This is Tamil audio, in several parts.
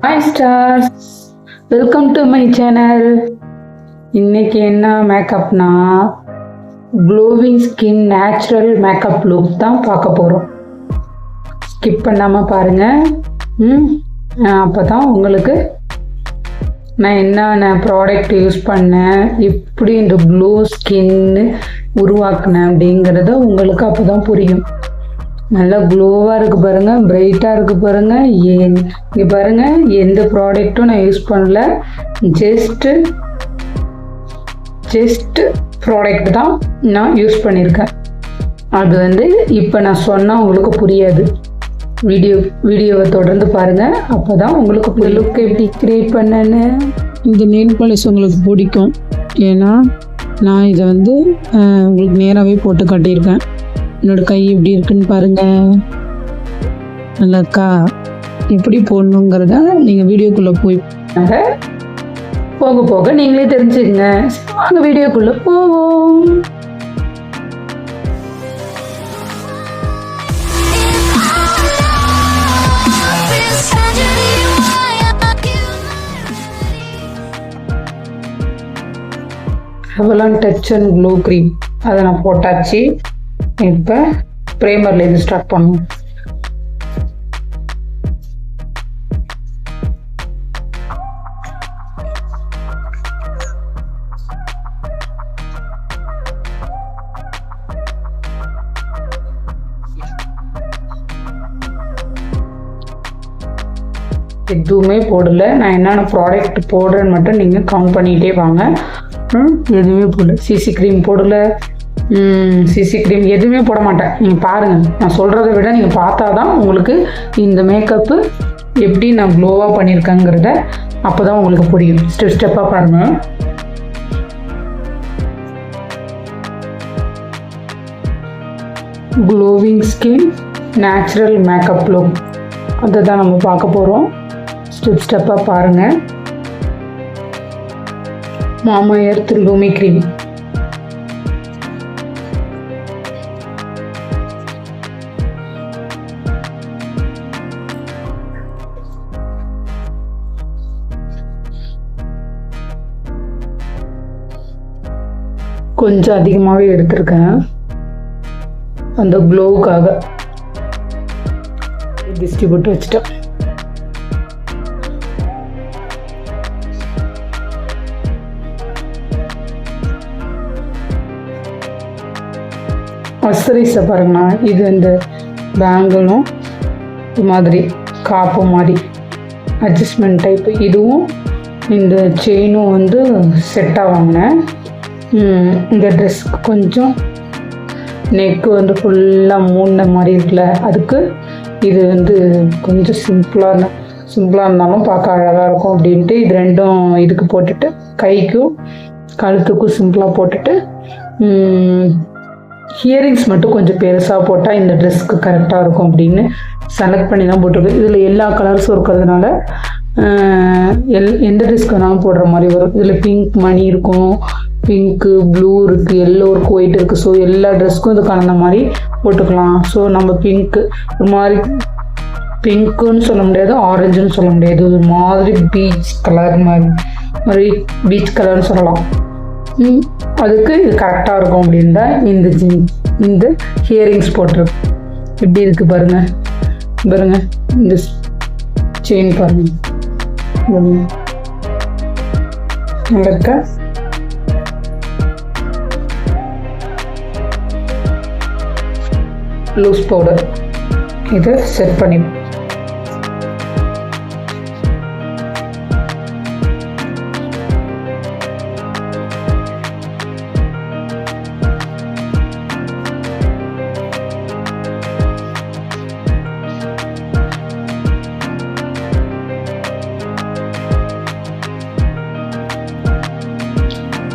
Hi stars, welcome to my channel. இன்னைக்கு என்ன மேக்கப்னா glowing skin natural makeup look தான் பார்க்க போகிறோம். ஸ்கிப் பண்ணாமல் பாருங்கள். அப்போ தான் உங்களுக்கு நான் என்னென்ன ப்ராடக்ட் யூஸ் பண்ணேன், எப்படி இந்த க்ளோ ஸ்கின்னு உருவாக்குனேன் அப்படிங்கிறத உங்களுக்கு அப்போ தான் புரியும். நல்லா க்ளோவாக இருக்குது பாருங்கள், பிரைட்டாக இருக்குது பாருங்கள். இங்கே பாருங்கள், எந்த ப்ராடக்ட்டும் நான் யூஸ் பண்ணல, ஜஸ்ட்டு ப்ராடக்ட் தான் நான் யூஸ் பண்ணியிருக்கேன். அது இப்போ நான் சொன்னால் உங்களுக்கு புரியாது. வீடியோவை தொடர்ந்து பாருங்கள், அப்போ தான் உங்களுக்கு லுக் எப்படி க்ரியேட் பண்ணேன்னு. இந்த நெயில் பாலிஷ் உங்களுக்கு பிடிக்கும், ஏன்னா நான் இதை உங்களுக்கு நேராகவே போட்டு காட்டியிருக்கேன். என்னோடய கை எப்படி இருக்குன்னு பாருங்கள், நல்லா இருக்கா? எப்படி போடணுங்கிறத நீங்கள் வீடியோக்குள்ளே போய் போக போக நீங்களே தெரிஞ்சுக்கங்க. வாங்க வீடியோக்குள்ளே போவோம். Revlon touch and glow cream அதை நான் போட்டாச்சு. இப்போ ப்ரைமரில் இது ஸ்டார்ட் பண்ணுவோம். எதுவுமே போடலை, நான் என்னென்ன ப்ராடக்ட் போடுறேன்னு மட்டும் நீங்கள் கவுண்ட் பண்ணிகிட்டே வாங்க. எதுவுமே போடல, சிசி க்ரீம் போடலை, சிசி க்ரீம் எதுவுமே போட மாட்டேன். நீங்கள் பாருங்கள், நான் சொல்கிறத விட நீங்கள் பார்த்தா தான் உங்களுக்கு இந்த மேக்கப்பு எப்படி நான் க்ளோவாக பண்ணியிருக்கேங்கிறத அப்போ தான் உங்களுக்கு புரியும். ஸ்டெப்பாக பாருங்கள். Glowing skin natural makeup look அதை தான் நம்ம பார்க்க போகிறோம். ஸ்டெப்பாக பாருங்கள். மாமா எர்த் லூமி க்ரீம், கொஞ்சம் அதிகமாகவே எடுத்திருக்கேன் அந்த க்ளோவுக்காக. டிஸ்ட்ரிபியூட் வச்சுட்டேன். அக்சசரிஸை பாருங்கண்ணா, இது இந்த பேங்கிளும் இது மாதிரி காப்பு மாதிரி அட்ஜஸ்ட்மெண்ட் டைப்பு, இதுவும் இந்த செயினும் செட்டாக வாங்கினேன். இந்த ட்ரெஸ்க்கு கொஞ்சம் நெக்கு ஃபுல்லாக மூடின மாதிரி இருக்குல்ல, அதுக்கு இது கொஞ்சம் சிம்பிளாக இருந்தாலும் பார்க்க அழகாக இருக்கும் அப்படின்ட்டு இது ரெண்டும் இதுக்கு போட்டுட்டு, கைக்கும் கழுத்துக்கும் சிம்பிளாக போட்டுட்டு, ஹியரிங்ஸ் மட்டும் கொஞ்சம் பெருசாக போட்டால் இந்த ட்ரெஸ்க்கு கரெக்டாக இருக்கும் அப்படின்னு செலக்ட் பண்ணி தான் போட்டிருக்கு. இதில் எல்லா கலர்ஸும் இருக்கிறதுனால எந்த ட்ரெஸ்க்கு வேணாலும் போடுற மாதிரி வரும். இதில் பிங்க் மணி இருக்கும், பிங்க்கு, ப்ளூ இருக்குது, எல்லோ இருக்குது, ஒயிட் இருக்குது. ஸோ எல்லா ட்ரெஸ்க்கும் இது கலந்த மாதிரி போட்டுக்கலாம். ஸோ நம்ம பிங்க்கு ஒரு மாதிரி, பிங்க்குன்னு சொல்ல முடியாது, ஆரஞ்சுன்னு சொல்ல முடியாது, ஒரு மாதிரி பீச் கலர் மாதிரி பீச் கலர்னு சொல்லலாம். அதுக்கு இது கரெக்டாக இருக்கும் அப்படின்னு தான் இந்த ஹியரிங்ஸ் போட்டிருக்கு. எப்படி இருக்குது பாருங்கள், இந்த செயின் பாருங்கள், நல்லா இருக்கா? லூஸ் பவுடர் இதை செட் பண்ணி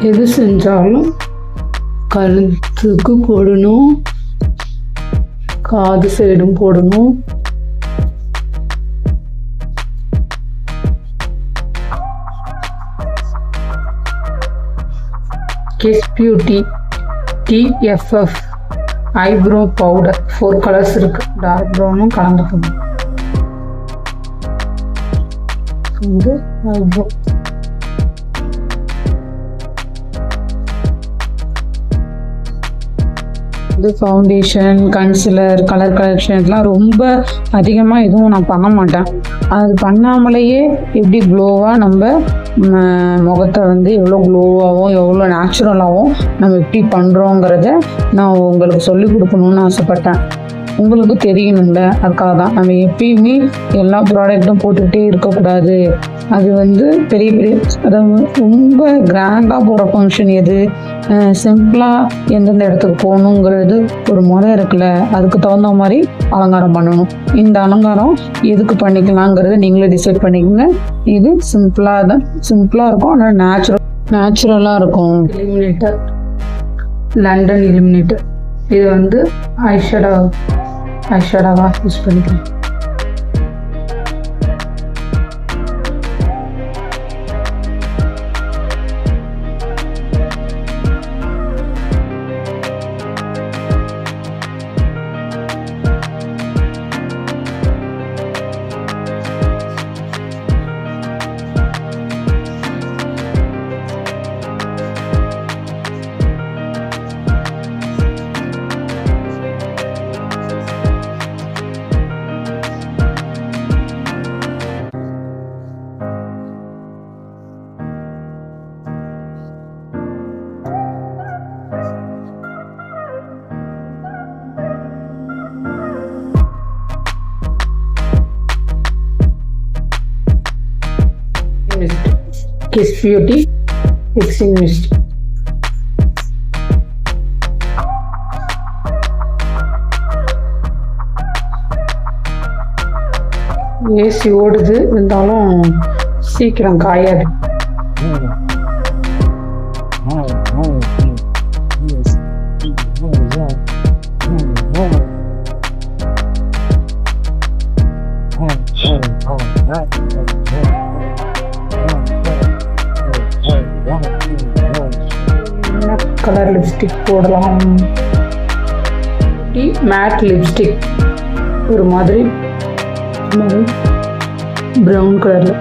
எது செஞ்சாலும் கழுத்துக்கு போடணும், காது சைடும் போடணும். Kiss beauty TFF eyebrow powder 4 colours இருக்கு. டார்க் ப்ரௌனும் கலந்துக்கணும். வந்து eyebrow. இது ஃபவுண்டேஷன், கன்சிலர், கலர் கரெக்ஷன்லாம் ரொம்ப அதிகமாக எதுவும் நான் பண்ண மாட்டேன். அது பண்ணாமலேயே எப்படி க்ளோவாக நம்ம முகத்தை வந்து எவ்வளோ க்ளோவாகவும் எவ்வளோ நேச்சுரலாகவும் நம்ம எப்படி பண்ணுறோங்கிறத நான் உங்களுக்கு சொல்லிக் கொடுக்கணுன்னு ஆசைப்பட்டேன். உங்களுக்கு தெரியணும்ல, அதுக்காக தான். நம்ம எப்பயுமே எல்லா ப்ராடக்ட்டும் போட்டுக்கிட்டே இருக்கக்கூடாது. அது வந்து பெரிய பெரிய, அதாவது ரொம்ப கிராண்டாக போகிற ஃபங்க்ஷன் எது, சிம்பிளாக எந்தெந்த இடத்துக்கு போகணுங்கிறது ஒரு முறை இருக்குல்ல, அதுக்கு தகுந்த மாதிரி அலங்காரம் பண்ணணும். இந்த அலங்காரம் எதுக்கு பண்ணிக்கலாங்கிறத நீங்களே டிசைட் பண்ணிக்கோங்க. இது சிம்பிளாக இருக்கும், ஆனால் நேச்சுரலாக இருக்கும். Illuminator, London illuminator. இது வந்து ஐஷேடோவாக யூஸ் பண்ணிக்கலாம். Kiss Beauty Fixing Mist. AC ஓடுது, இருந்தாலும் சீக்கிரம் காயாது. கலர் லிப்ஸ்டிக் போடலாம். மேட் லிப்ஸ்டிக் ஒரு மாதிரி ப்ரௌன் கலர்ல.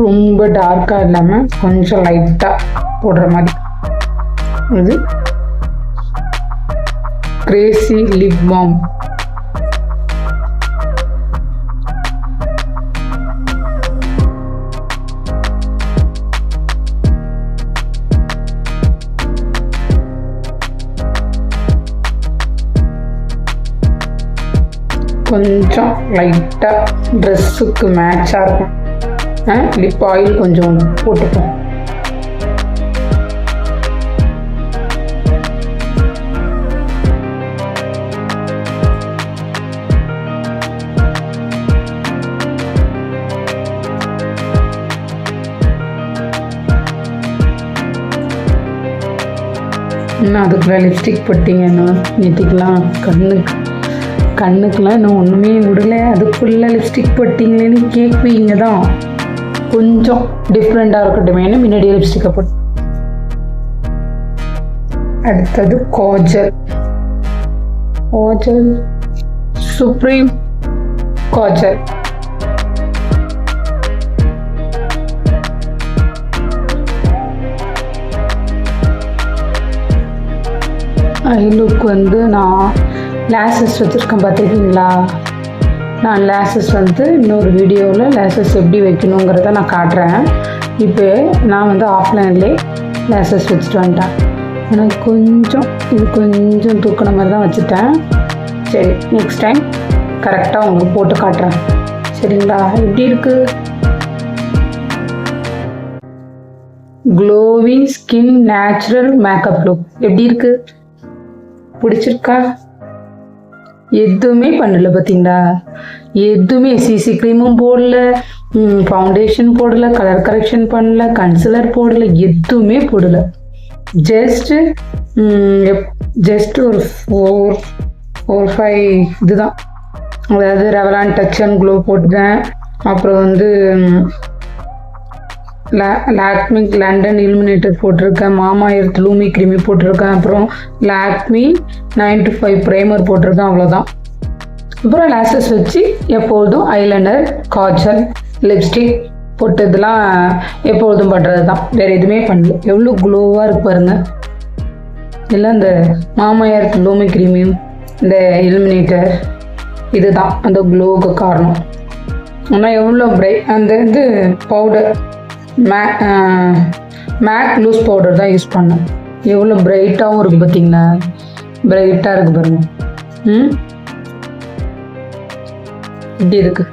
ரொம்ப டார்க்காக இல்லாமல் கொஞ்சம் லைட்டாக போடுற மாதிரி. இது கிரேசி லிப் பாம். கொஞ்சம் லைட்டாக ட்ரெஸ்ஸுக்கு மேட்சாக இருக்கும். லிப் ஆயில் கொஞ்சம் போட்டுப்போம். இன்னும் அதுக்குள்ள லிப்ஸ்டிக் போட்டிங்கன்னா நீட்டிக்கலாம். கண்ணுக்கெலாம் இன்னும் ஒன்றுமே விடலை, அதுக்குள்ளே லிப்ஸ்டிக் போட்டிங்களேன்னு கேட்பீங்க தான். கொஞ்சம் டிஃப்ரெண்ட்டாக இருக்கட்டுமேனு முன்னாடியே லிப்ஸ்டிக்கை போட்டு. அடுத்தது Kajal. Supreme Kajal. I look வந்து நான் லேசஸ் வச்சுருக்கேன், பார்த்துருக்கீங்களா? நான் லேசஸ் வந்து இன்னொரு வீடியோவில் லேசஸ் எப்படி வைக்கணுங்கிறத நான் காட்டுறேன். இப்போ நான் வந்து ஆஃப்லைன்லேயே லேசஸ் வச்சுட்டு வந்துட்டேன். எனக்கு கொஞ்சம் தூக்கின மாதிரி தான் வச்சுட்டேன். சரி, நெக்ஸ்ட் டைம் கரெக்டாக உங்களுக்கு போட்டு காட்டுறேன். சரிங்களா? எப்படி இருக்குது? Glowing skin natural makeup look எப்படி இருக்குது? பிடிச்சிருக்கா? எதுவுமே பண்ணல பார்த்தீங்களா? எதுவுமே சிசி க்ரீமும் போடல, ஃபவுண்டேஷன் போடல, கலர் கரெக்ஷன் பண்ணல, கன்சிலர் போடல, எதுவுமே போடல. ஜஸ்ட் ஒரு 4-5 இதுதான். அதாவது ரெவலான் டச் அண்ட் க்ளோ போட்டுட்டேன். அப்புறம் வந்து லாக்மி லண்டன் இலுமினேட்டர் போட்டிருக்கேன். மாமா எர்த் லூமி கிரீமி போட்டிருக்கேன். அப்புறம் லாக்மி 9 to 5 ப்ரைமர் போட்டிருக்கேன். அவ்வளோதான். அப்புறம் லேஷஸ் வச்சு எப்பொழுதும் ஐலைனர், காஜல், லிப்ஸ்டிக் போட்டதெல்லாம் எப்பொழுதும் பண்ணுறது தான். வேறு எதுவுமே பண்ணல. எவ்வளோ க்ளோவாக இருக்கு பாருங்க. இல்லை இந்த மாமா எர்த் லூமி கிரீமியும் இந்த இலுமினேட்டர் இதுதான் அந்த க்ளோவுக்கு காரணம். ஆனால் எவ்வளோ அந்த வந்து பவுடர் மேக் லூஸ் பவுடர் தான் யூஸ் பண்ணேன். எவ்வளோ பிரைட்டாகவும் இருக்குது பார்த்தீங்களா? பிரைட்டாக இருக்குது பாருங்க. இப்படி இருக்கு.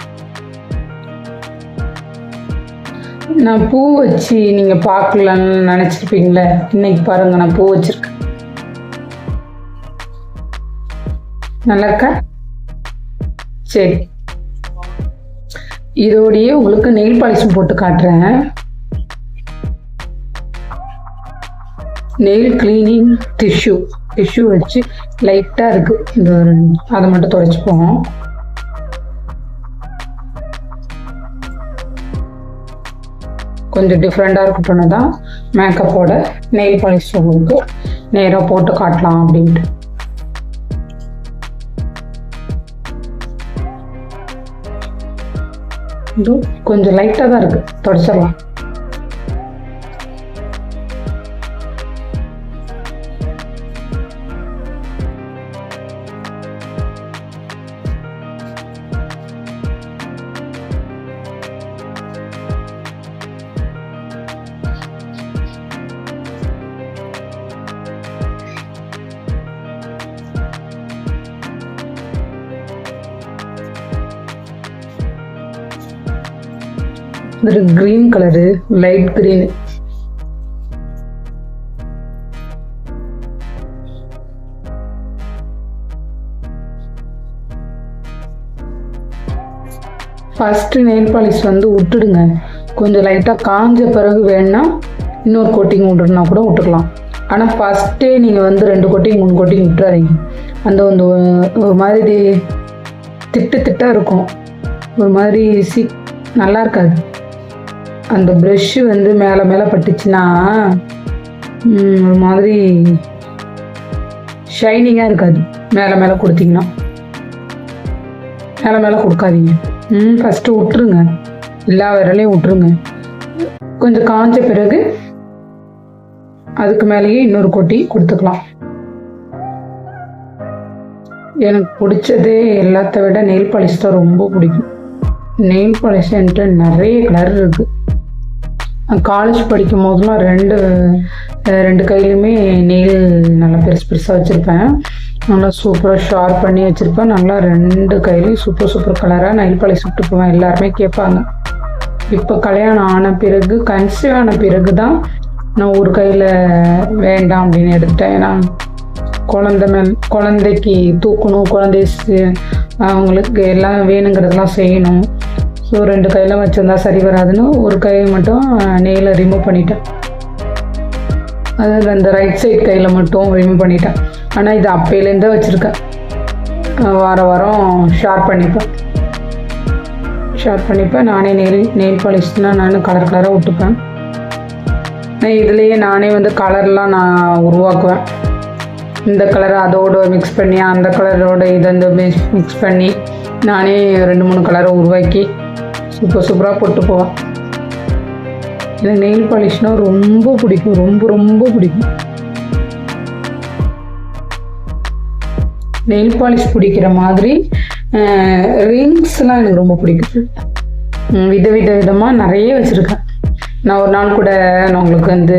நான் பூ வச்சு நீங்கள் பார்க்கலான்னு நினச்சிருப்பீங்களே, இன்னைக்கு பாருங்க நான் பூ வச்சிருக்கேன். நல்லா இருக்கா? சரி, இதோடையே உங்களுக்கு நெயில் பாலிஷும் போட்டு காட்டுறேன். நெயில் கிளீனிங் டிஷ்யூ வச்சு லைட்டாக இருக்குது, இந்த அதை மட்டும் துடைச்சிப்போம். கொஞ்சம் டிஃப்ரெண்ட்டாக இருக்கட்டும்னு தான் மேக்கப்போட நெயில் பாலிஷ் உங்களுக்கு நேராக போட்டு காட்டலாம் அப்படின்ட்டு. கொஞ்சம் லைட்டாக தான் இருக்குது, தொடச்சிடலாம். ஒரு green colour, light green. First nail polish வந்து விட்டுடுங்க. கொஞ்சம் லைட்டாக காஞ்ச பிறகு வேணா இன்னொரு கோட்டிங் விட்டுருனா கூட விட்டுக்கலாம். ஆனால் ஃபஸ்ட்டே நீங்கள் வந்து 2 கோட்டிங் 3 கோட்டிங் விட்டுறாதீங்க. அந்த வந்து ஒரு மாதிரி திட்டாக இருக்கும், ஒரு மாதிரி நல்லா இருக்காது. அந்த ப்ரெஷ்ஷு வந்து மேலே பட்டுச்சுன்னா ஒரு மாதிரி ஷைனிங்காக இருக்காது. மேலே கொடுத்தீங்கன்னா மேலே கொடுக்காதீங்க. ஃபஸ்ட்டு விட்டுருங்க, எல்லா விரலையும் விட்டுருங்க. கொஞ்சம் காஞ்ச பிறகு அதுக்கு மேலேயே இன்னொரு கொட்டி கொடுத்துக்கலாம். எனக்கு பிடிச்சதே எல்லாத்த விட நெயில் பாலிஷ் தான் ரொம்ப பிடிக்கும். நெயில் பாலிஷ் என்கிட்ட நிறைய கலர் இருக்குது. காலேஜ் படிக்கும் போதெல்லாம் ரெண்டு கையிலுமே நெயில் நல்லா பெருசாக வச்சுருப்பேன். நல்லா சூப்பராக ஷார்ப் பண்ணி வச்சுருப்பேன். நல்லா 2 கையிலையும் சூப்பர் கலராக நெயில் பாலிஷ் விட்டு போவேன். எல்லாருமே கேட்பாங்க. இப்போ கல்யாணம் ஆன பிறகு, கன்சீவ் ஆன பிறகு தான் நான் ஒரு கையில் வேண்டாம் அப்படின்னு எடுத்துட்டேன். ஏன்னா குழந்தைக்கு தூக்கணும், அவங்களுக்கு எல்லாம் வேணுங்கிறதெல்லாம் செய்யணும். ஸோ 2 கையில் வச்சுருந்தா சரி வராதுன்னு ஒரு கையை மட்டும் நெயிலை ரிமூவ் பண்ணிட்டேன். அதாவது அந்த ரைட் சைட் கையில் மட்டும் ரிமூவ் பண்ணிட்டேன். ஆனால் இது அப்பையிலேருந்தே வச்சுருக்கேன். வாரம் ஷார்ப் பண்ணிப்பேன். நானே நெயில் பாலிஷ்னால் நான் கலராக விட்டுப்பேன். இதுலேயே நானே வந்து கலர்லாம் நான் உருவாக்குவேன். இந்த கலரை அதோடு மிக்ஸ் பண்ணி, அந்த கலரோட இதை மிக்ஸ் பண்ணி நானே 2-3 கலரை உருவாக்கி சூப்பராக போட்டு போவேன். எனக்கு நெயில் பாலிஷ்னால் ரொம்ப பிடிக்கும், ரொம்ப பிடிக்கும். நெயில் பாலிஷ் பிடிக்கிற மாதிரி ரிங்ஸ்லாம் எனக்கு ரொம்ப பிடிக்கும். விதமாக நிறைய வச்சுருக்கேன். நான் ஒரு நாள் கூட நான் உங்களுக்கு வந்து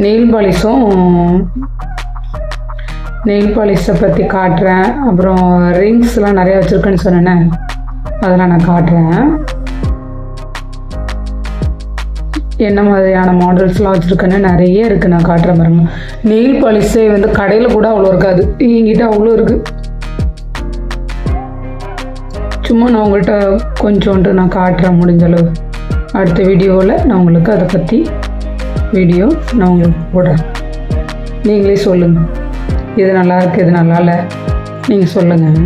நெயில் பாலிஷை பற்றி காட்டுறேன். அப்புறம் ரிங்ஸ்லாம் நிறைய வச்சுருக்கேன்னு சொன்னேன்னே, அதெல்லாம் நான் காட்டுறேன். என்ன மாதிரியான மாடல்ஸ்லாம் வச்சுருக்கேன்னு நிறைய இருக்குது, நான் காட்டுறேன் பாருங்க. நெயில் பாலிஷே வந்து கடையில் கூட அவ்வளோ இருக்காது, என்கிட்ட அவ்வளோ இருக்குது. சும்மா நான் உங்கள்கிட்ட கொஞ்சோண்டு நான் காட்டுறேன் முடிஞ்ச அளவு. அடுத்த வீடியோவில் நான் உங்களுக்கு அதை பற்றி வீடியோ நான் உங்களுக்கு போடுறேன். நீங்களே சொல்லுங்கள், இது நல்லா இருக்குது, இது நல்லா இல்லை, நீங்கள் சொல்லுங்கள்.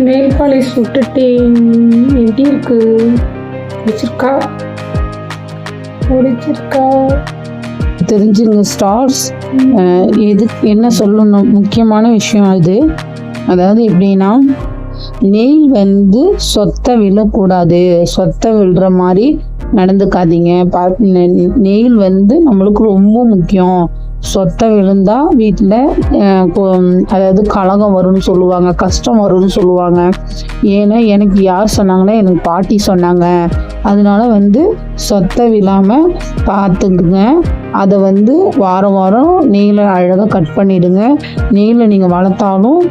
நெயில் பாலிஷ் விட்டுட்டேன். எப்படி இருக்கு? பிடிச்சிருக்கா? தெரிஞ்சுங்க ஸ்டார்ஸ், இது என்ன சொல்லணும், முக்கியமான விஷயம் அது. அதாவது எப்படின்னா, நெயில் வந்து சொத்த விழக்கூடாது, சொத்த விழுற மாதிரி நடந்துக்காதீங்க. நெயில் வந்து நம்மளுக்கு ரொம்ப முக்கியம். சொத்த விழுந்தா வீட்டில் அதாவது கலகம் வரும்னு சொல்லுவாங்க, கஷ்டம் வரும்னு சொல்லுவாங்க. ஏன்னா எனக்கு யார் சொன்னாங்கன்னா, எனக்கு பாட்டி சொன்னாங்க. அதனால வந்து சொத்த விழாமல் பார்த்துக்குங்க. அதை வந்து வாரம் வாரம் நெயிலை அழகாக கட் பண்ணிவிடுங்க. நெயிலை நீங்கள் வளர்த்தாலும்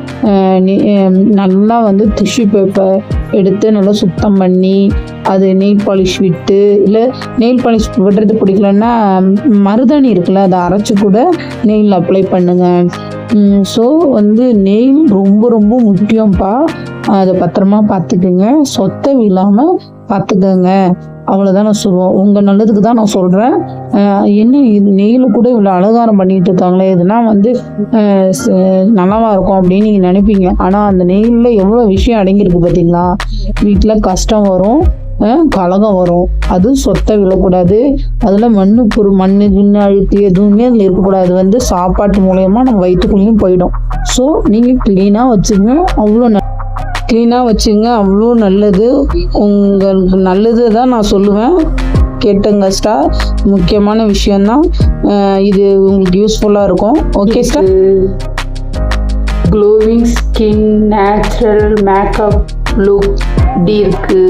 நல்லா வந்து டிஷ்யூ பேப்பர் எடுத்து நல்லா சுத்தம் பண்ணி அது நெயில் பாலிஷ் விட்டு, இல்லை நெயில் பாலிஷ் விடுறது பிடிக்கலன்னா மருதாணி இருக்குல்ல, அதை அரைச்சி கூட நெயில் அப்ளை பண்ணுங்கள். ஸோ வந்து நெயில் ரொம்ப ரொம்ப முக்கியம்ப்பா. அதை பத்திரமா பார்த்துக்குங்க, சொத்த விழாமல் பார்த்துக்கோங்க. அவ்வளோதான் நான் சொல்லுவோம். உங்கள் நல்லதுக்கு தான் நான் சொல்கிறேன். என்ன இது நெயில் கூட இவ்வளோ அலங்காரம் பண்ணிகிட்டு இருக்காங்களே, இதெல்லாம் வந்து நல்லாவா இருக்கும் அப்படின்னு நீங்கள் நினைப்பீங்க. ஆனால் அந்த நெயிலில் எவ்வளோ விஷயம் அடங்கியிருக்கு பார்த்தீங்களா? வீட்டில் கஷ்டம் வரும், கலகம் வரும், அது சொத்த விழக்கூடாது. அதில் மண் கிண்ணு அழுக்கு எதுவுமே அதில் இருக்கக்கூடாது. அது வந்து சாப்பாட்டு மூலயமா நம்ம வயிற்றுக்குள்ளேயும் போயிடும். ஸோ நீங்கள் க்ளீனாக வச்சுங்க, அவ்வளோ நல்லது. உங்களுக்கு நல்லது தான் நான் சொல்லுவேன். கேட்டுங்க ஸ்டார், முக்கியமான விஷயந்தான் இது, உங்களுக்கு யூஸ்ஃபுல்லாக இருக்கும். Okay star. Glowing skin natural makeup look இப்படி இருக்கு.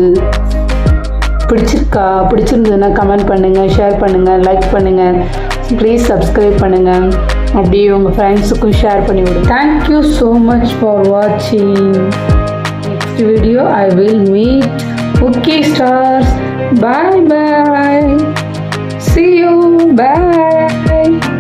பிடிச்சிருந்ததுன்னா கமெண்ட் பண்ணுங்கள், ஷேர் பண்ணுங்கள், லைக் பண்ணுங்கள், ப்ளீஸ் சப்ஸ்கிரைப் பண்ணுங்கள். அப்படியே உங்கள் ஃப்ரெண்ட்ஸுக்கும் ஷேர் பண்ணி விடுங்க. தேங்க்யூ ஸோ மச் ஃபார் வாட்சிங். Next video I will meet Okay stars. Bye bye. See you. Bye.